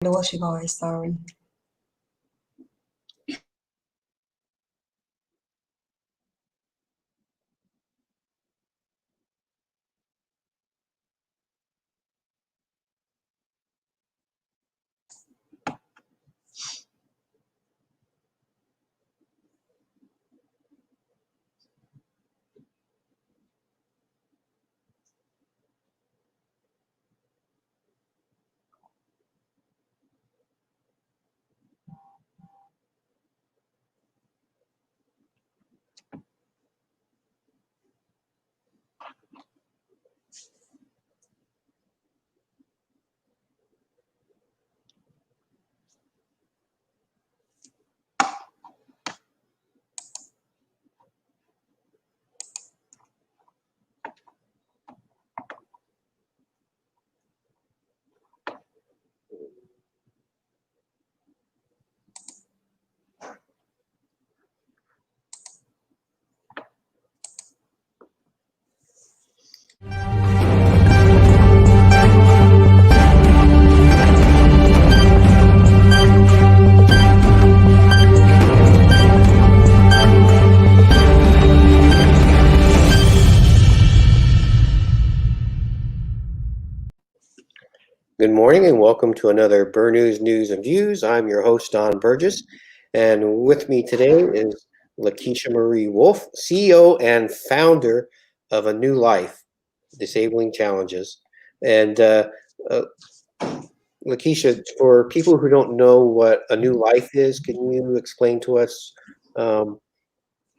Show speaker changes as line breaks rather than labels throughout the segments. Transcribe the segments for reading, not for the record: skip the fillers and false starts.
Lost you guys, sorry.
Good morning and welcome to another News and Views. I'm your host, Don Burgess, and with me today is LaKiesha-Marie Wolffe, CEO and founder of A New Life, Disabling Challenges. And LaKiesha, for people who don't know what A New Life is, can you explain to us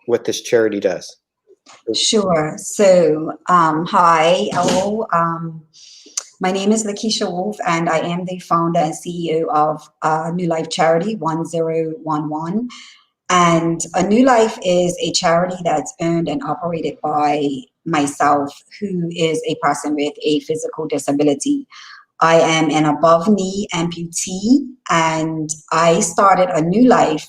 what this charity does?
Sure. So, hi, hello. My name is LaKiesha Wolffe, and I am the founder and CEO of New Life Charity 1011. And A New Life is a charity that's owned and operated by myself, who is a person with a physical disability. I am an above knee amputee, and I started A New Life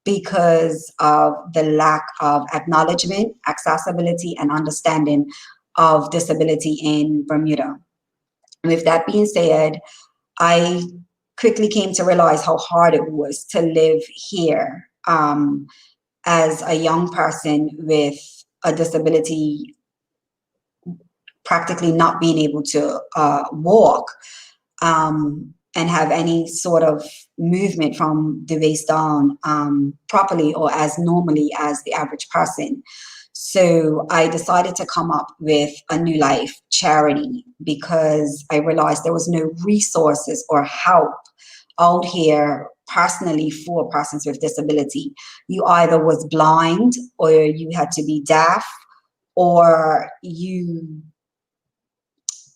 because of the lack of acknowledgement, accessibility, and understanding of disability in Bermuda. With that being said, I quickly came to realize how hard it was to live here as a young person with a disability, practically not being able to walk and have any sort of movement from the waist down properly or as normally as the average person. So I decided to come up with A New Life charity because I realized there was no resources or help out here personally for persons with disability. You either was blind, or you had to be deaf, or you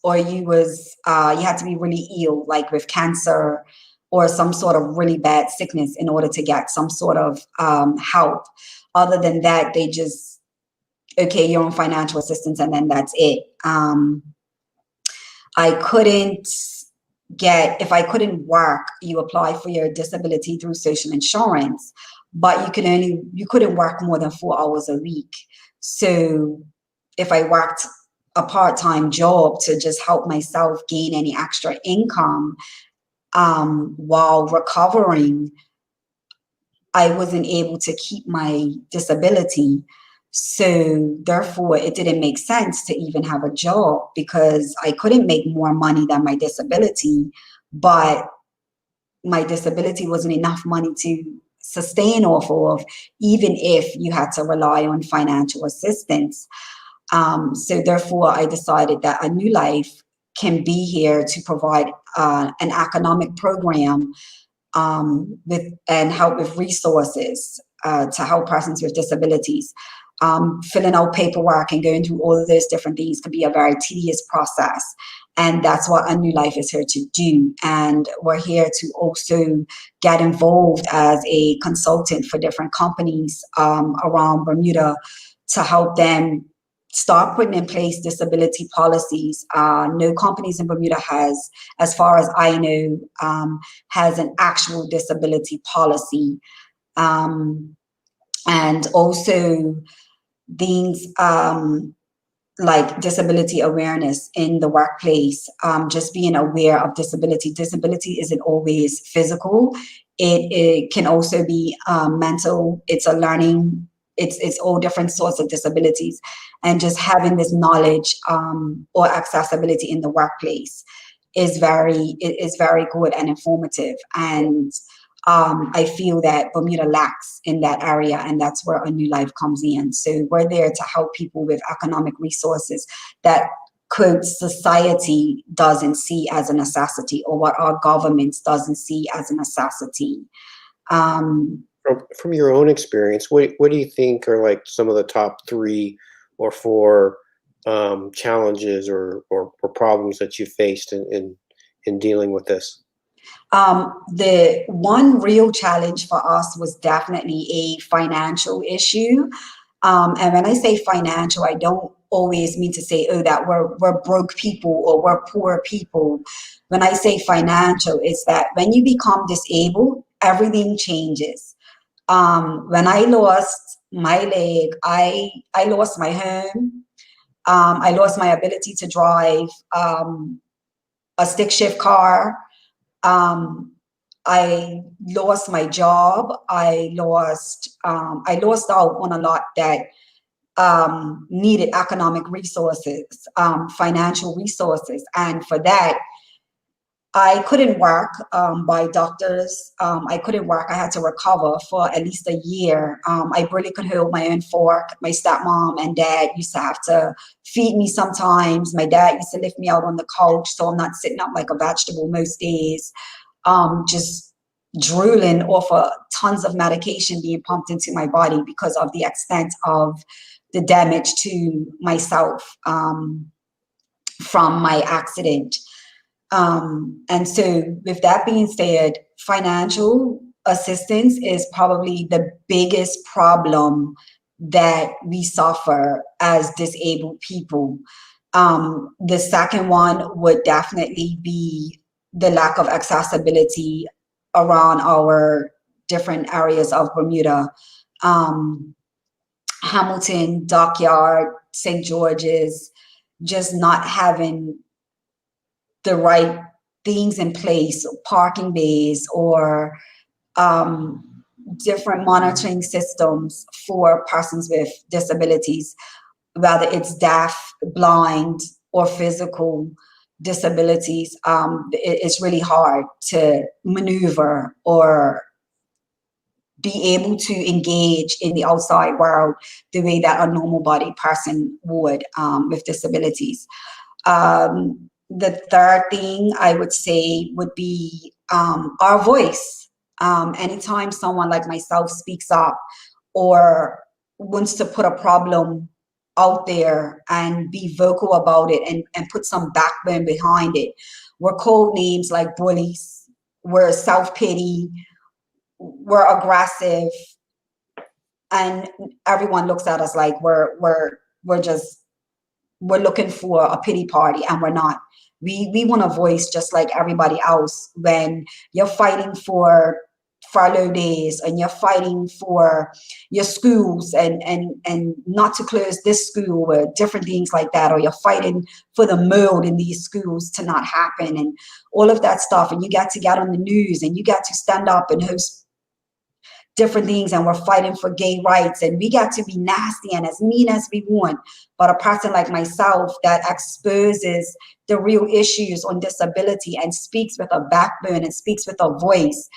had to be really ill, like with cancer or some sort of really bad sickness, in order to get some sort of help. Other than that, they just, okay, you're on financial assistance, and then that's it. I couldn't if I couldn't work, you apply for your disability through social insurance, but you couldn't work more than 4 hours a week. So if I worked a part-time job to just help myself gain any extra income while recovering, I wasn't able to keep my disability. So therefore, it didn't make sense to even have a job because I couldn't make more money than my disability, but my disability wasn't enough money to sustain off of, even if you had to rely on financial assistance. So therefore, I decided that A New Life can be here to provide an economic program and help with resources to help persons with disabilities. Filling out paperwork and going through all of those different things could be a very tedious process. And that's what A New Life is here to do. And we're here to also get involved as a consultant for different companies around Bermuda to help them start putting in place disability policies. No companies in Bermuda has, as far as I know, has an actual disability policy. And also these like disability awareness in the workplace, just being aware of disability. Disability isn't always physical. It can also be mental. It's a learning. It's all different sorts of disabilities, and just having this knowledge or accessibility in the workplace is very good and informative. And I feel that Bermuda lacks in that area, and that's where A New Life comes in. So we're there to help people with economic resources that could society doesn't see as a necessity, or what our governments doesn't see as a necessity.
From your own experience, what do you think are like some of the top 3 or 4 challenges or problems that you faced in dealing with this?
The one real challenge for us was definitely a financial issue. And when I say financial, I don't always mean to say, oh, that we're broke people or we're poor people. When I say financial, it's that when you become disabled, everything changes. When I lost my leg, I lost my home. I lost my ability to drive a stick shift car. I lost my job. I lost out on a lot that needed economic resources, financial resources. And for that, I couldn't work by doctors. I couldn't work. I had to recover for at least a year. I barely could hold my own fork. My stepmom and dad used to have to feed me sometimes. My dad used to lift me out on the couch so I'm not sitting up like a vegetable most days, just drooling off of tons of medication being pumped into my body because of the extent of the damage to myself from my accident. And so with that being said, financial assistance is probably the biggest problem that we suffer as disabled people. The second one would definitely be the lack of accessibility around our different areas of Bermuda. Hamilton, Dockyard, St. George's, just not having the right things in place, parking bays or different monitoring systems for persons with disabilities, whether it's deaf, blind, or physical disabilities. It's really hard to maneuver or be able to engage in the outside world the way that a normal bodied person would with disabilities. The third thing I would say would be our voice. Anytime someone like myself speaks up or wants to put a problem out there and be vocal about it and put some backbone behind it, we're called names like bullies, we're self-pity, we're aggressive, and everyone looks at us like we're looking for a pity party, and we're not. We want a voice just like everybody else. When you're fighting for furlough days and you're fighting for your schools and not to close this school or different things like that, or you're fighting for the mold in these schools to not happen and all of that stuff, and you got to get on the news and you got to stand up and host different things, and we're fighting for gay rights, and we got to be nasty and as mean as we want. But a person like myself that exposes the real issues on disability and speaks with a backbone and speaks with a voice,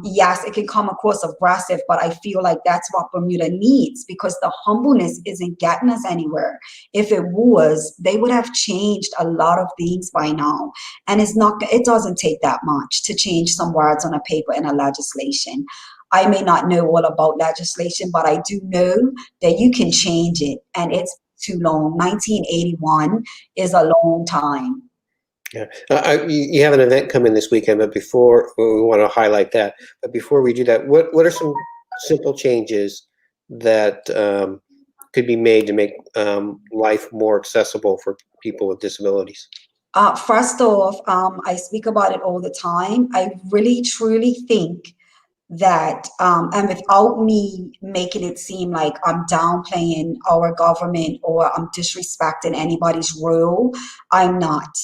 yes, it can come across aggressive, but I feel like that's what Bermuda needs, because the humbleness isn't getting us anywhere. If it was, they would have changed a lot of things by now. And it doesn't take that much to change some words on a paper in a legislation. I may not know all about legislation, but I do know that you can change it, and it's too long. 1981 is a long time.
Yeah, you have an event coming this weekend, but before we want to highlight that. But before we do that, what are some simple changes that could be made to make life more accessible for people with disabilities?
First off, I speak about it all the time. I really, truly think that, and without me making it seem like I'm downplaying our government or I'm disrespecting anybody's role, I'm not.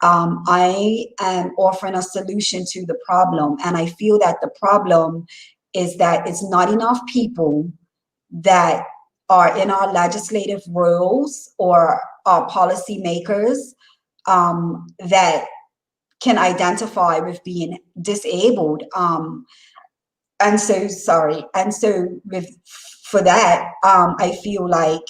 I am offering a solution to the problem, and I feel that the problem is that it's not enough people that are in our legislative roles or our policymakers that can identify with being disabled. And so, sorry. And so, for that, I feel like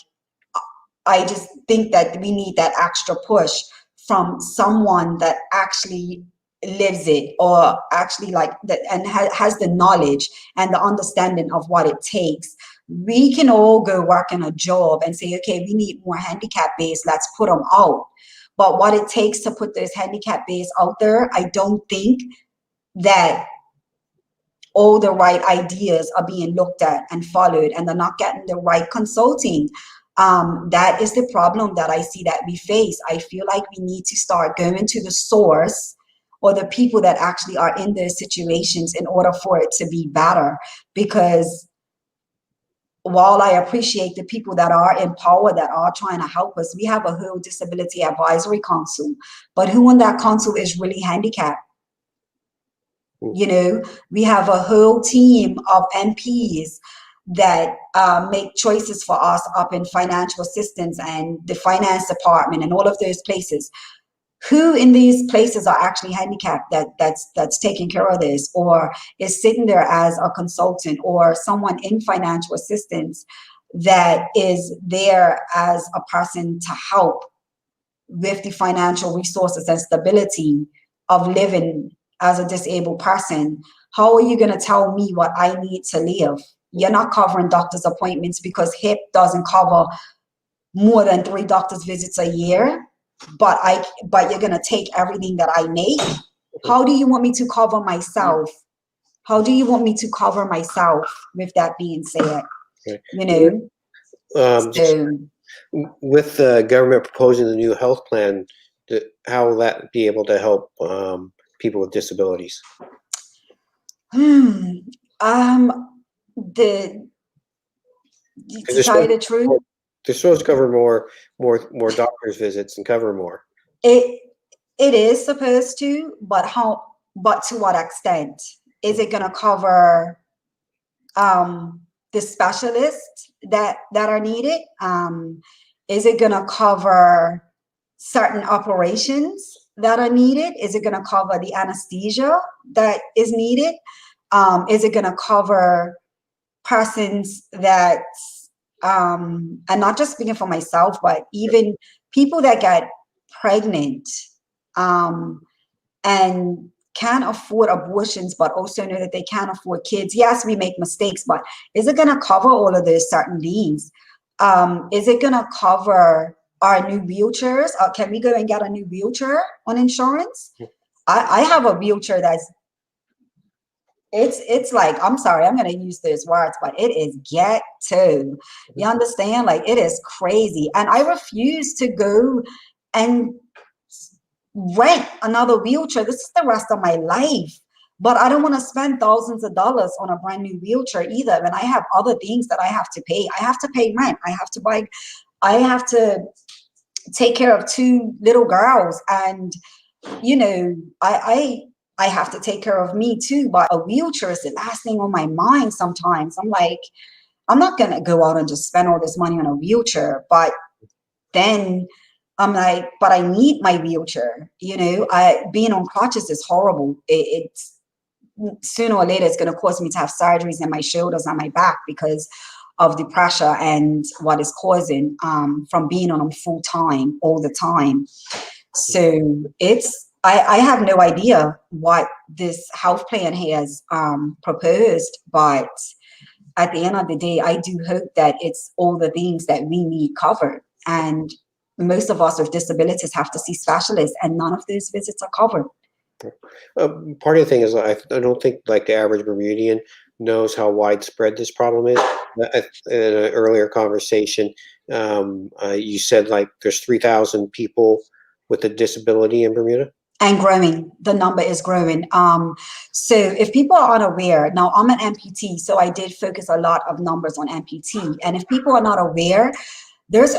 I just think that we need that extra push from someone that actually lives it, or actually like that, and has the knowledge and the understanding of what it takes. We can all go work in a job and say, okay, we need more handicap base, let's put them out. But what it takes to put those handicap base out there, I don't think that all the right ideas are being looked at and followed, and they're not getting the right consulting. That is the problem that I see that we face. I feel like we need to start going to the source, or the people that actually are in those situations, in order for it to be better. Because while I appreciate the people that are in power, that are trying to help us, we have a whole disability advisory council, but who in that council is really handicapped? You know, we have a whole team of MPs that make choices for us up in financial assistance and the finance department and all of those places. Who in these places are actually handicapped that's taking care of this, or is sitting there as a consultant, or someone in financial assistance that is there as a person to help with the financial resources and stability of living as a disabled person? How are you going to tell me what I need to live? You're not covering doctor's appointments because HIP doesn't cover more than 3 doctor's visits a year, but you're going to take everything that I make. How do you want me to cover myself? How do you want me to cover myself, with that being said? You know,
with the government proposing the new health plan, how will that be able to help people with disabilities?
To tell you the truth,
they're supposed to cover more doctor's visits and cover more.
It is supposed to, but to what extent? Is it going to cover the specialists that are needed? Is it going to cover certain operations that are needed? Is it going to cover the anesthesia that is needed? Is it going to cover persons that, and not just speaking for myself, but even people that get pregnant and can't afford abortions, but also know that they can't afford kids? Yes, we make mistakes, but is it going to cover all of those certain needs? Is it going to cover our new wheelchairs? Can we go and get a new wheelchair on insurance? I have a wheelchair that's, it's like, I'm sorry, I'm going to use those words, but it is ghetto. You understand? Like, it is crazy. And I refuse to go and rent another wheelchair. This is the rest of my life. But I don't want to spend thousands of dollars on a brand new wheelchair either. And I have other things that I have to pay. I have to pay rent. I have to take care of 2 little girls. And, you know, I have to take care of me too. But a wheelchair is the last thing on my mind sometimes. I'm like, I'm not going to go out and just spend all this money on a wheelchair. But then I'm like, but I need my wheelchair. You know, being on crutches is horrible. It's sooner or later, it's going to cause me to have surgeries in my shoulders and my back because of the pressure and what it's causing from being on them full time, all the time. So I have no idea what this health plan has proposed, but at the end of the day, I do hope that it's all the things that we need covered. And most of us with disabilities have to see specialists, and none of those visits are covered.
Part of the thing is, I don't think like the average Bermudian knows how widespread this problem is. In an earlier conversation, you said like there's 3,000 people with a disability in Bermuda.
and growing. The number is growing. So if people are unaware, now I'm an amputee, so I did focus a lot of numbers on amputee. And if people are not aware, there is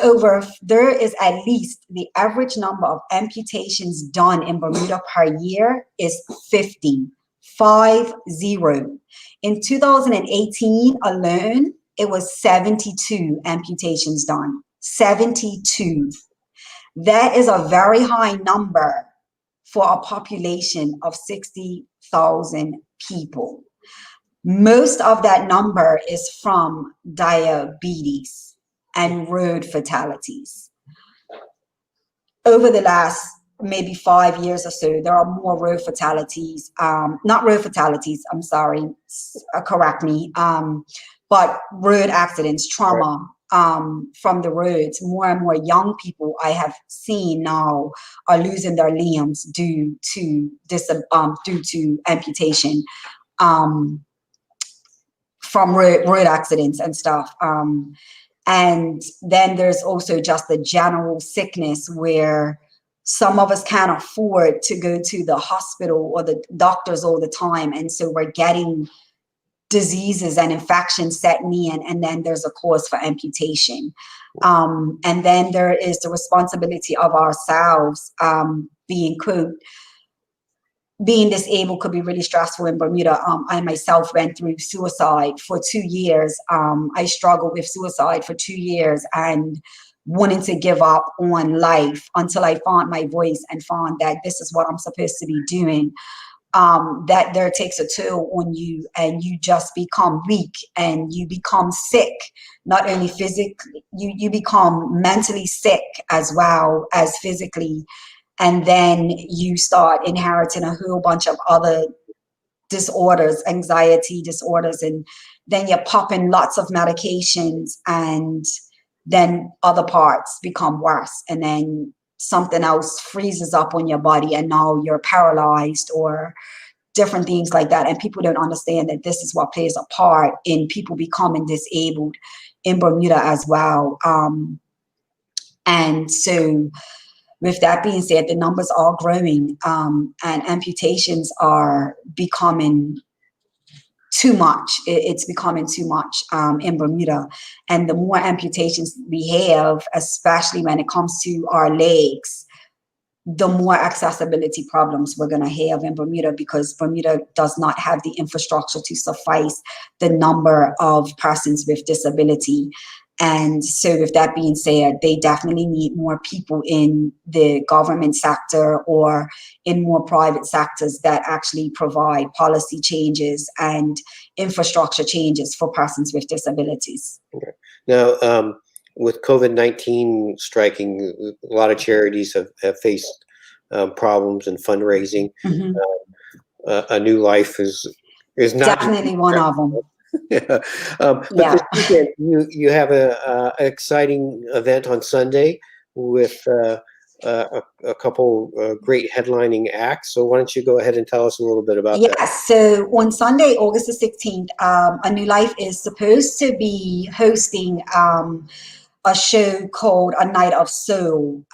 at least the average number of amputations done in Bermuda per year is 50. In 2018 alone, it was 72 amputations done. 72. That is a very high number for a population of 60,000 people. Most of that number is from diabetes and road fatalities. Over the last maybe 5 years or so, there are more road fatalities, not road fatalities, I'm sorry, correct me, but road accidents, trauma, from the roads. More and more young people I have seen now are losing their limbs due to amputation, from road accidents and stuff. And then there's also just the general sickness where some of us can't afford to go to the hospital or the doctors all the time. And so we're getting diseases and infections setting in, and then there's a cause for amputation. And then there is the responsibility of ourselves, being disabled could be really stressful in Bermuda. I myself went through suicide for 2 years. I struggled with suicide for 2 years and wanting to give up on life until I found my voice and found that this is what I'm supposed to be doing. That there takes a toll on you, and you just become weak and you become sick, not only physically, you become mentally sick as well as physically. And then you start inheriting a whole bunch of other disorders, anxiety disorders, and then you're popping lots of medications, and then other parts become worse. And then something else freezes up on your body, and now you're paralyzed or different things like that. And people don't understand that this is what plays a part in people becoming disabled in Bermuda as well. And so with that being said, the numbers are growing, and amputations are becoming too much. It's becoming too much in Bermuda. And the more amputations we have, especially when it comes to our legs, the more accessibility problems we're going to have in Bermuda, because Bermuda does not have the infrastructure to suffice the number of persons with disability. And so with that being said, they definitely need more people in the government sector or in more private sectors that actually provide policy changes and infrastructure changes for persons with disabilities.
Okay. Now, with COVID-19 striking, a lot of charities have faced problems in fundraising.
Mm-hmm.
A New Life is not
definitely one of them.
Yeah. But this weekend, you have an exciting event on Sunday with a couple great headlining acts. So why don't you go ahead and tell us a little bit about that?
Yes. So on Sunday, August the 16th, A New Life is supposed to be hosting a show called A Night of Soul.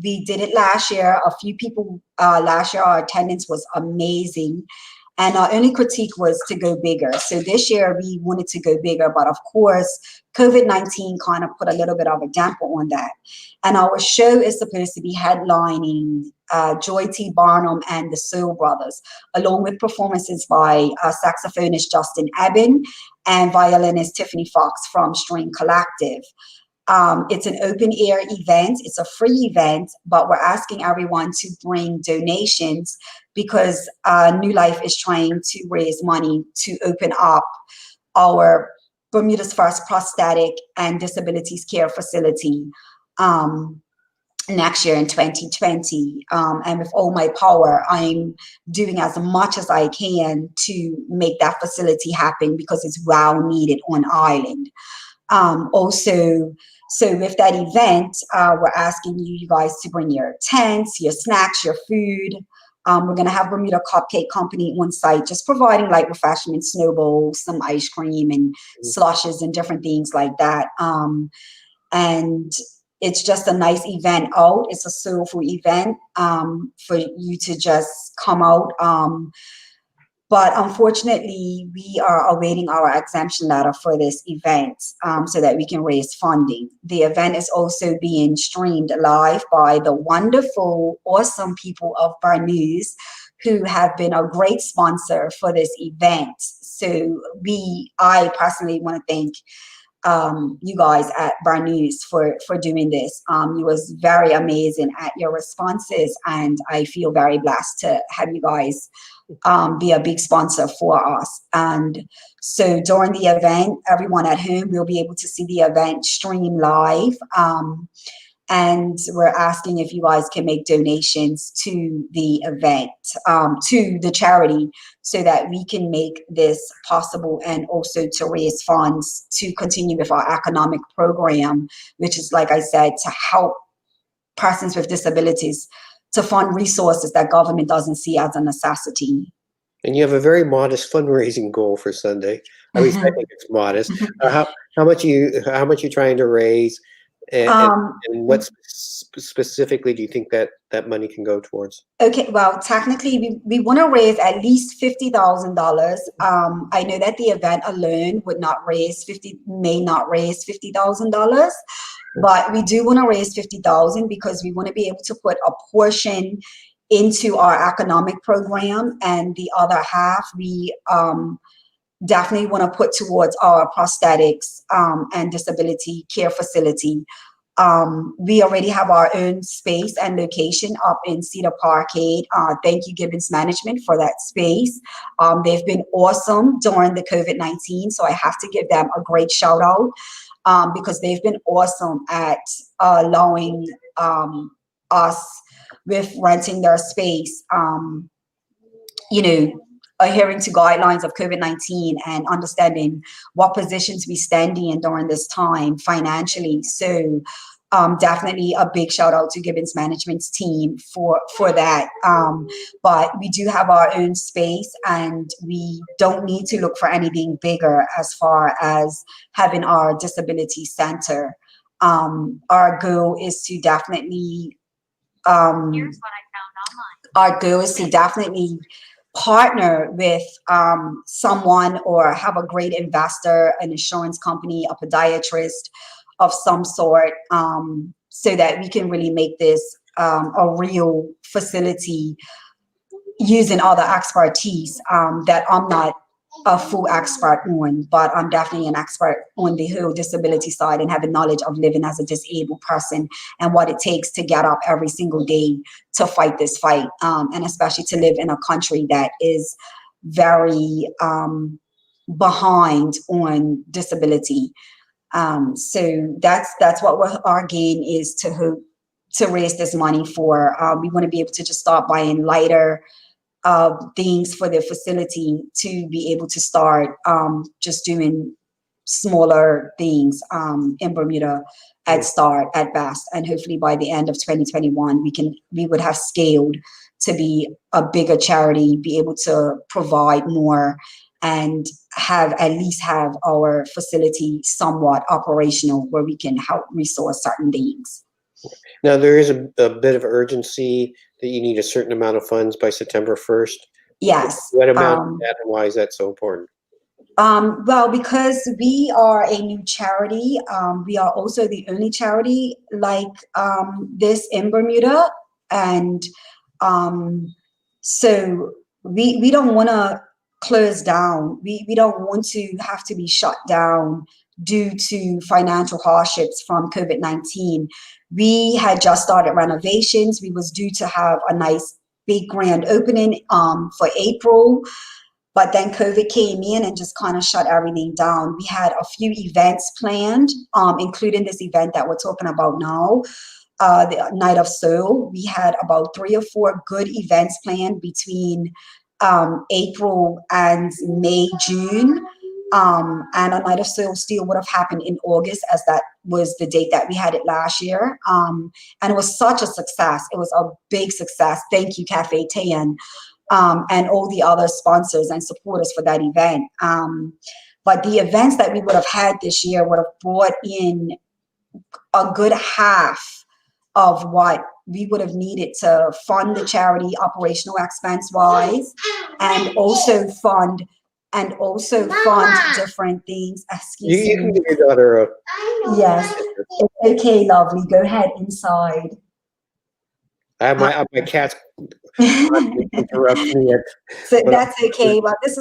We did it last year. A few people last year, our attendance was amazing. And our only critique was to go bigger. So this year we wanted to go bigger, but of course, COVID-19 kind of put a little bit of a damper on that. And our show is supposed to be headlining Joy T. Barnum and the Soul Brothers, along with performances by saxophonist Justin Eben and violinist Tiffany Fox from String Collective. It's an open air event. It's a free event, but we're asking everyone to bring donations because New Life is trying to raise money to open up our Bermuda's first prosthetic and disabilities care facility next year in 2020. And with all my power, I'm doing as much as I can to make that facility happen because it's well needed on island. Also, so with that event, we're asking you guys to bring your tents, your snacks, your food. We're going to have Bermuda Cupcake Company on site, just providing light refreshments, snowballs, some ice cream and slushes and different things like that. And it's just a nice event out. It's a soulful event for you to just come out. But unfortunately, we are awaiting our exemption letter for this event so that we can raise funding. The event is also being streamed live by the wonderful, awesome people of Bermuda who have been a great sponsor for this event. So I personally want to thank you guys at Bermuda for doing this. You was very amazing at your responses, and I feel very blessed to have you guys be a big sponsor for us. And so during the event, everyone at home will be able to see the event stream live. And we're asking if you guys can make donations to the event, to the charity, so that we can make this possible, and also to raise funds to continue with our economic program, which is, like I said, to help persons with disabilities, to fund resources that government doesn't see as a necessity.
And you have a very modest fundraising goal for Sunday. At least I think it's modest. How much you trying to raise, and what specifically do you think that money can go towards?
Okay, well, technically, we want to raise at least $50,000. I know that the event alone may not raise $50,000, but we do want to raise $50,000 because we want to be able to put a portion into our economic program, and the other half we definitely want to put towards our prosthetics and disability care facility. We already have our own space and location up in Cedar Parkade. Thank you, Gibbons Management, for that space. They've been awesome during the COVID-19, so I have to give them a great shout out because they've been awesome at allowing us with renting their space, adhering to guidelines of COVID-19 and understanding what positions we stand in during this time financially. So definitely a big shout out to Gibbons Management's team for that. But we do have our own space, and we don't need to look for anything bigger as far as having our disability center. Our goal is to definitely
Here's what I found online.
Our goal is to definitely partner with someone, or have a great investor, an insurance company, a podiatrist of some sort, so that we can really make this a real facility using other expertise that I'm not a full expert on, but I'm definitely an expert on the whole disability side and having knowledge of living as a disabled person and what it takes to get up every single day to fight this fight, and especially to live in a country that is very behind on disability. So that's what our gain is, to raise this money for. We want to be able to just start buying lighter things for the facility, to be able to start just doing smaller things in Bermuda at best, and hopefully by the end of 2021 we would have scaled to be a bigger charity, be able to provide more, and at least have our facility somewhat operational where we can help resource certain things.
Now, there is a bit of urgency that you need a certain amount of funds by September 1st.
Yes.
What amount is that, and why is that so important?
Well, because we are a new charity, we are also the only charity like this in Bermuda, and so we don't want to close down. We don't want to have to be shut down due to financial hardships from COVID-19. We had just started renovations. We was due to have a nice big grand opening for April, but then COVID came in and just kind of shut everything down. We had a few events planned, including this event that we're talking about now, the Night of Soul. We had about 3 or 4 good events planned between April and May, June. And a Night of Soul still would have happened in August, as that was the date that we had it last year. And it was such a success. It was a big success. Thank you, Cafe Tan, and all the other sponsors and supporters for that event. But the events that we would have had this year would have brought in a good half of what we would have needed to fund the charity operational expense wise, and also fund different things. Excuse
You can
me.
give your daughter a.
Yes. It's okay, lovely. Go ahead inside.
I have my cats interrupt me.
So that's okay. But this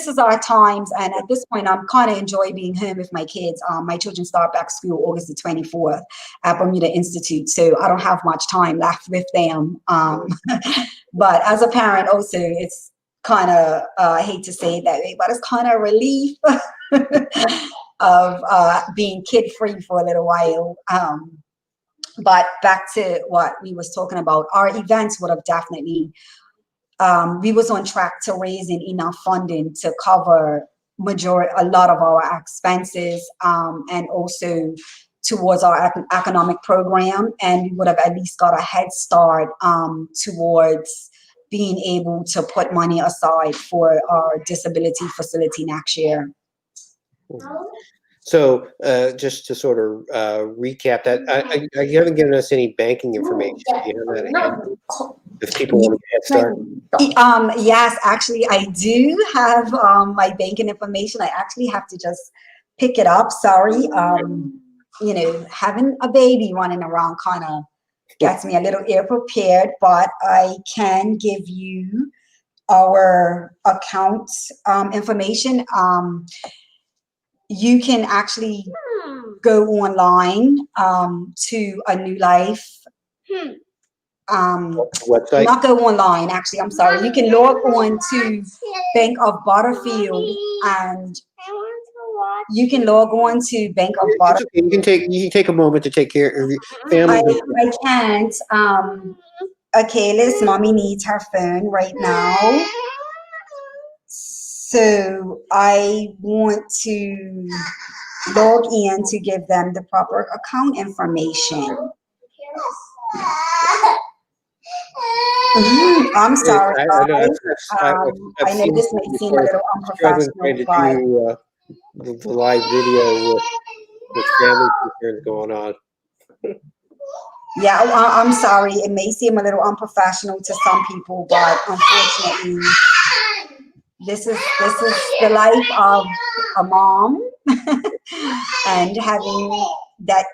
is our times, and at this point, I'm kind of enjoy being home with my kids. My children start back school August the 24th at Bermuda Institute, so I don't have much time left with them. But as a parent, also, it's kind of I hate to say it that way, but it's kind of a relief of being kid free for a little while. But back to what we was talking about, our events would have definitely. We was on track to raising enough funding to cover a lot of our expenses, and also towards our economic program, and we would have at least got a head start towards being able to put money aside for our disability facility next year.
So just to sort of recap that, you haven't given us any banking information. Do you have that at hand? If people want to get started.
Yes, actually, I do have my banking information. I actually have to just pick it up. Sorry. You know, having a baby running around kind of gets me a little ill prepared, but I can give you our account information. You can actually go online to a New Life.
Website?
Not go online, actually, I'm sorry. You can log on to Bank of Butterfield, and you can log on to Bank of Butterfield.
It's okay. You can take a moment to take care of your family.
I can't. Okay, Liz, mommy needs her phone right now. So I want to log in to give them the proper account information. I'm sorry. I know this may seem a little unprofessional, but
the live video with family concerns going on.
Yeah, I'm sorry. It may seem a little unprofessional to some people, but unfortunately, this is the life of a mom and having that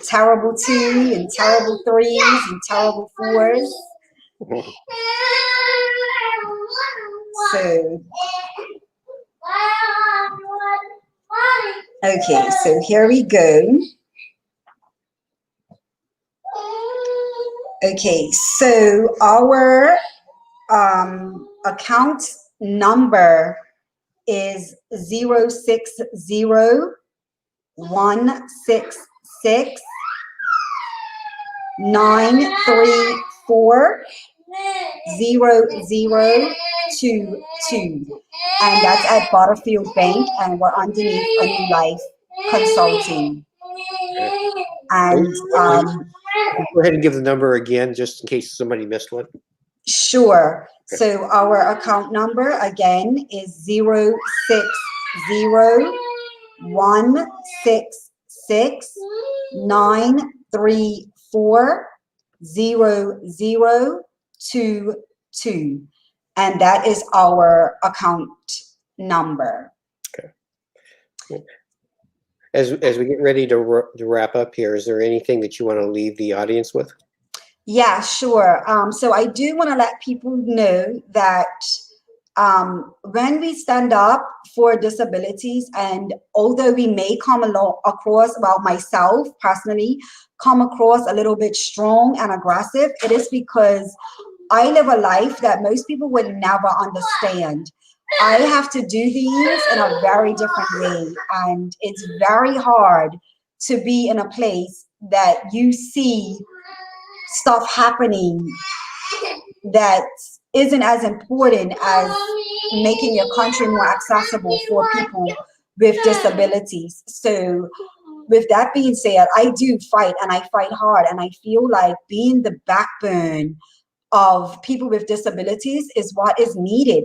terrible 2 and terrible 3s and terrible 4s. So, okay, so here we go. Okay, so our account number is 060-166-934-0020, and that's at Butterfield Bank, and we're underneath a New Life Consulting. And
go ahead and give the number again, just in case somebody missed one.
Sure. So our account number again is 060-166-934-0022, and that is our account number.
Okay. As we get ready to wrap up here, is there anything that you want to leave the audience with?
Yeah, sure. So I do want to let people know that when we stand up for disabilities, and although we may come across, well, myself personally, come across a little bit strong and aggressive, it is because I live a life that most people would never understand. I have to do these in a very different way, and it's very hard to be in a place that you see stuff happening that isn't as important as making your country more accessible for people with disabilities. So with that being said, I do fight, and I fight hard, and I feel like being the backbone of people with disabilities is what is needed.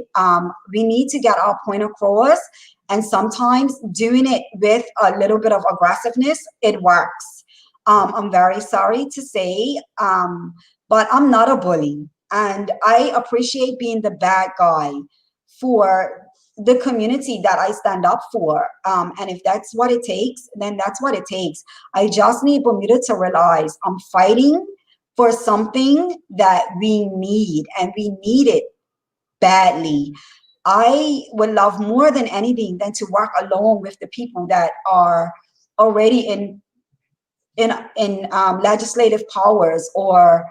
We need to get our point across, and sometimes doing it with a little bit of aggressiveness, it works. I'm very sorry to say, but I'm not a bully, and I appreciate being the bad guy for the community that I stand up for. And if that's what it takes, then that's what it takes. I just need Bermuda to realize I'm fighting for something that we need, and we need it badly. I would love more than anything than to work along with the people that are already in legislative powers or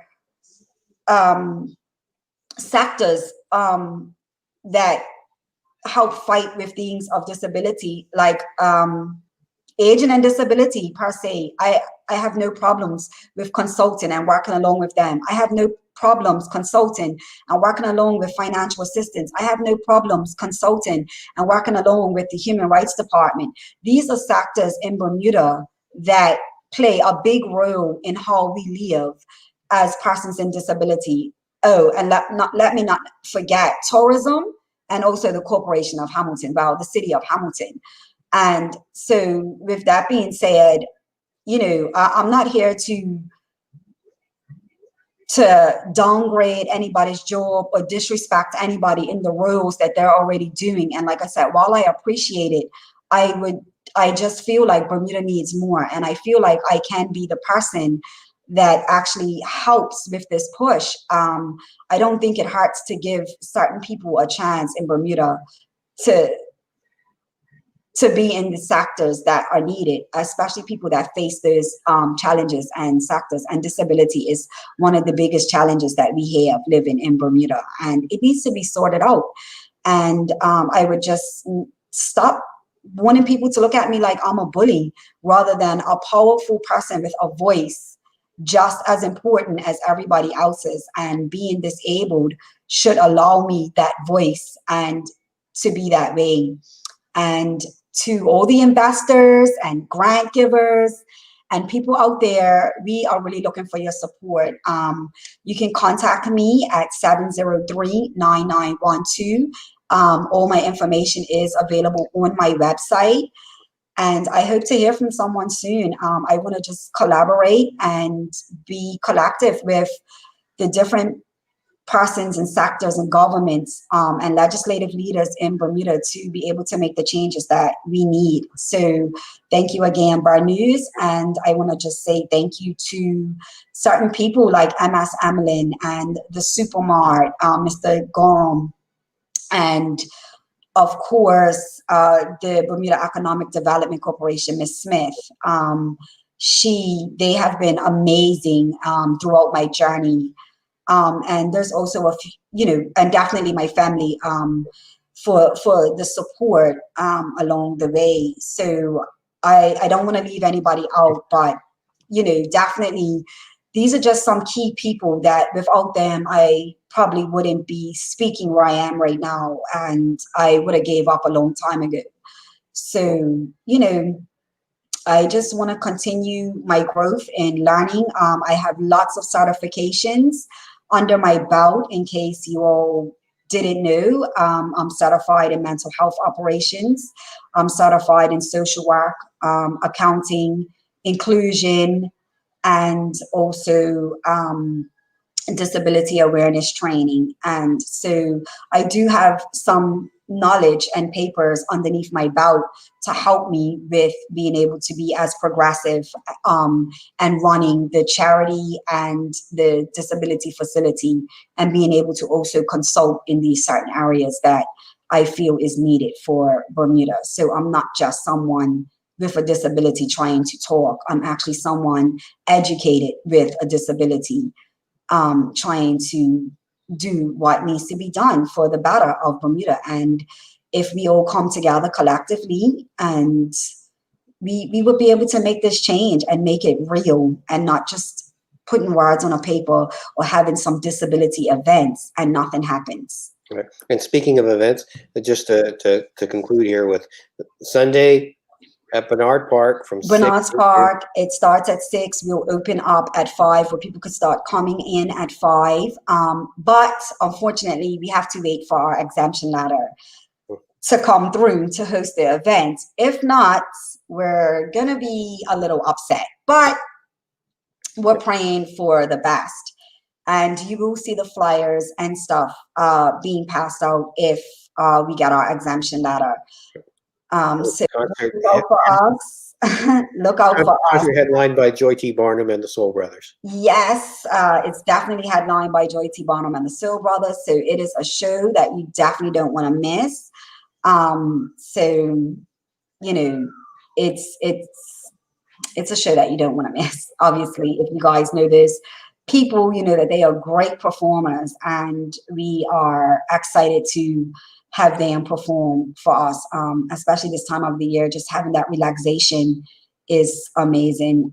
sectors that help fight with things of disability, like aging and disability per se. I have no problems with consulting and working along with them. I have no problems consulting and working along with financial assistance. I have no problems consulting and working along with the Human Rights Department. These are sectors in Bermuda that play a big role in how we live as persons in disability. Oh, and let me not forget tourism, and also the Corporation of Hamilton, well, the City of Hamilton. And so with that being said, I'm not here to downgrade anybody's job or disrespect anybody in the roles that they're already doing. And like I said, while I appreciate it, I just feel like Bermuda needs more. And I feel like I can be the person that actually helps with this push. I don't think it hurts to give certain people a chance in Bermuda to be in the sectors that are needed, especially people that face those challenges and sectors. And disability is one of the biggest challenges that we have living in Bermuda, and it needs to be sorted out. And I would just stop wanting people to look at me like I'm a bully, rather than a powerful person with a voice just as important as everybody else's. And being disabled should allow me that voice and to be that way. And to all the investors and grant givers and people out there, we are really looking for your support. You can contact me at 703-9912. All my information is available on my website. And I hope to hear from someone soon. I want to just collaborate and be collective with the different persons and sectors and governments and legislative leaders in Bermuda to be able to make the changes that we need. So thank you again, Bar News. And I want to just say thank you to certain people like MS Amelin and the Supermart, Mr. Gorham, and of course, the Bermuda Economic Development Corporation, Ms. Smith. They have been amazing throughout my journey. And there's also a few, and definitely my family for the support along the way. So I don't want to leave anybody out, but definitely these are just some key people that without them, I probably wouldn't be speaking where I am right now, and I would have gave up a long time ago. So, I just want to continue my growth in learning. I have lots of certifications under my belt. In case you all didn't know, I'm certified in mental health operations. I'm certified in social work, accounting, inclusion, and also disability awareness training. And so I do have some knowledge and papers underneath my belt to help me with being able to be as progressive and running the charity and the disability facility, and being able to also consult in these certain areas that I feel is needed for Bermuda. So I'm not just someone with a disability trying to talk. I'm actually someone educated with a disability trying to do what needs to be done for the better of Bermuda. And if we all come together collectively, and we would be able to make this change and make it real, and not just putting words on a paper or having some disability events and nothing happens.
Right. And speaking of events, just to conclude here with Sunday, At Bernard Park from 6
Bernard's Park. It starts at 6. We'll open up at 5 where people could start coming in at 5. But unfortunately, we have to wait for our exemption letter to come through to host the event. If not, we're going to be a little upset. But we're praying for the best. And you will see the flyers and stuff being passed out if we get our exemption letter. So look out for us. Look out for us.
Concert headlined by Joy T. Barnum and the Soul Brothers.
Yes, it's definitely headlined by Joy T. Barnum and the Soul Brothers. So it is a show that you definitely don't want to miss. So, you know, it's a show that you don't want to miss. Obviously, if you guys know this, people, you know that they are great performers, and we are excited to have them perform for us, especially this time of the year. Just having that relaxation is amazing.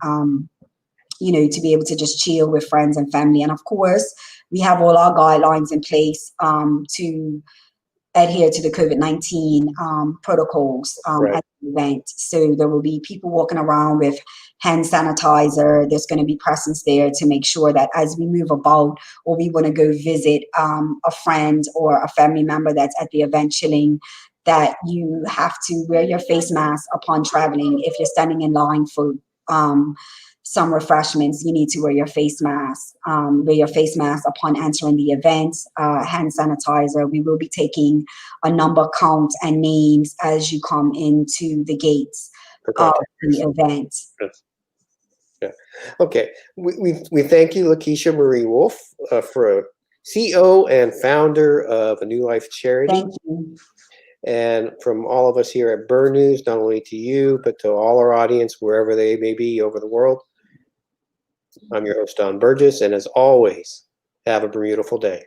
You know, to be able to just chill with friends and family. And of course, we have all our guidelines in place to adhere to the COVID-19 protocols
Right.
at the event. So there will be people walking around with hand sanitizer. There's going to be presence there to make sure that as we move about, or we want to go visit a friend or a family member that's at the event chilling, that you have to wear your face mask upon traveling. If you're standing in line for some refreshments, you need to wear your face mask. Wear your face mask upon entering the event. Hand sanitizer. We will be taking a number count and names as you come into the gates of the event.
Yeah. Okay. We thank you, LaKiesha-Marie Wolffe, for CEO and founder of A New Life Charity.
Thank you.
And from all of us here at Burn News, not only to you, but to all our audience, wherever they may be over the world, I'm your host, Don Burgess, and as always, have a beautiful day.